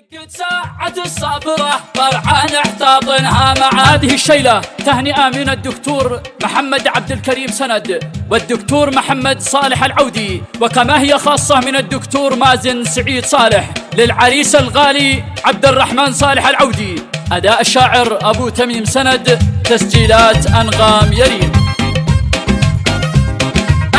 دقت ساعة الصافرة فرحان احتاطنها مع هذه الشيلة تهنئة من الدكتور محمد عبد الكريم سند والدكتور محمد صالح العودي، وكما هي خاصة من الدكتور مازن سعيد صالح للعريس الغالي عبد الرحمن صالح العودي. أداء الشاعر أبو تميم سند، تسجيلات أنغام يريم.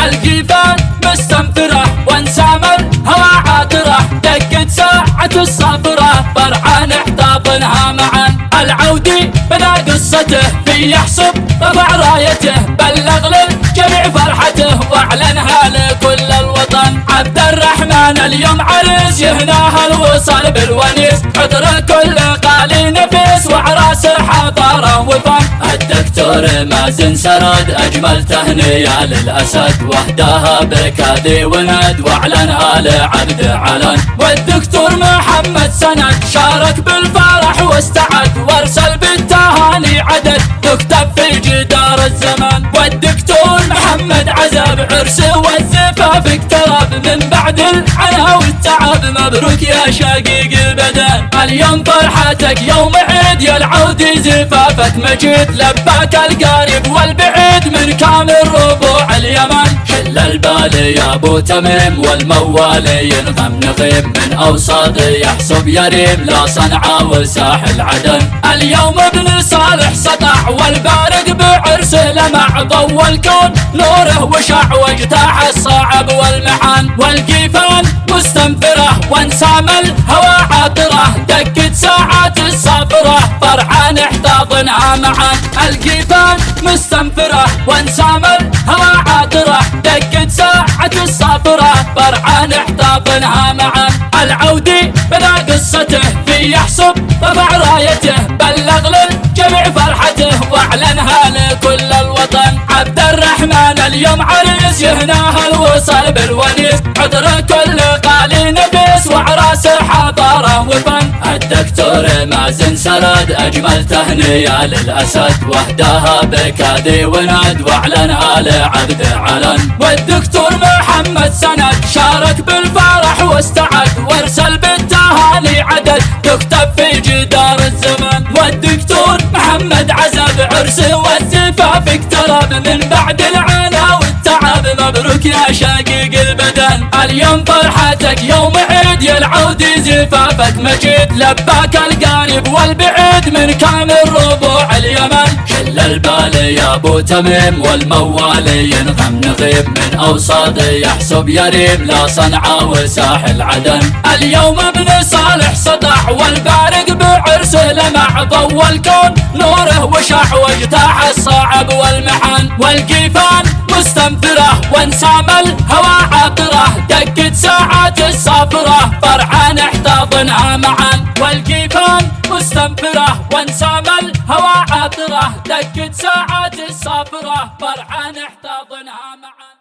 الجيفان مستنفرة وانسام الهوى عاطرة، دقت ساعة الصافرة فرحان احتاطنها معا. العودي بدا قصته في يحسب رفع رايته، بلغ للجميع فرحته واعلنها لكل الوطن. عبد الرحمن اليوم عريس يهناها الوصال بالونيس، عطر كل قالي نفيس وعراسه حضاره وفن. الدكتور مازن سرد اجمل تهنئة للاسد، واهداها بكادي وند واعلنها لعبد علن. والدكتور محمد سند شارك بالفرح واستعد، وارسل بالتهاني عدد تكتب في جدار الزمن. والدكتور محمد عزب عرسه والزفاف اقترب، من بعد العنا والتعب مبروك يا شقيق البدن. اليوم فرحتك يوم عيد يا العودي، زفافك مجيد لباك القريب والبعيد من كامل ربوع اليمن. شل البال يا ابو تميم والموالي ينغم نغيم، من اوساط يحسب يريم لا صنعاء وساحل عدن. اليوم ابن صالح سطع والبارق بعرسه لمع، ضوى الكون نوره وشع واجتاح الصعب والمحن. والقيفان مستنفرة وانسام الهوى عاطرة، دقت ساعات الصافرة فرحان احتاطنها معا. القيفان مستنفرة وانسام الهوى عاطرة، دقت ساعة الصافرة فرحان احتاطنها معا. العودي بدا قصته في يحسب رفع رايته، بلغ للجميع فرحته واعلنها لكل الوطن. عبد الرحمن اليوم عريس يهناها الوصال بالونيس، عطر كل قالي نفيس وعراسه حضاره وفن. الدكتور مازن سرد اجمل تهنئة للاسد، واهداها بكادي وند واعلنها لعبد علن. والدكتور محمد سند شارك بالفرح واستعد، وارسل بالتهاني عدد تكتب في جدار الزمن. والدكتور محمد عزب عرسه والزفاف اقترب، من بعد العنا والتعب مبروك يا شقيق البدن. اليوم فرحتك يوم عيد يا العودي، زفافك مجيد لباك القريب والبعيد من كامل ربوع اليمن. شل البال يا ابو تميم والموالي ينغم نغيب، من اوساط يحسب يريم لا صنعاء وساحل عدن. اليوم ابن صالح سطع والبارق بعرسه لمع، ضوى الكون نوره وشع واجتاح الصعب والمحن. والقيفان مستنفرة وانسام الهوى عاطرة، دقت ساعات الصافرة فرحان احتاطنها معا. والقيفان مستنفرة وانسام الهوى عاطرة، دقت ساعات الصافرة فرحان احتاطنها معا.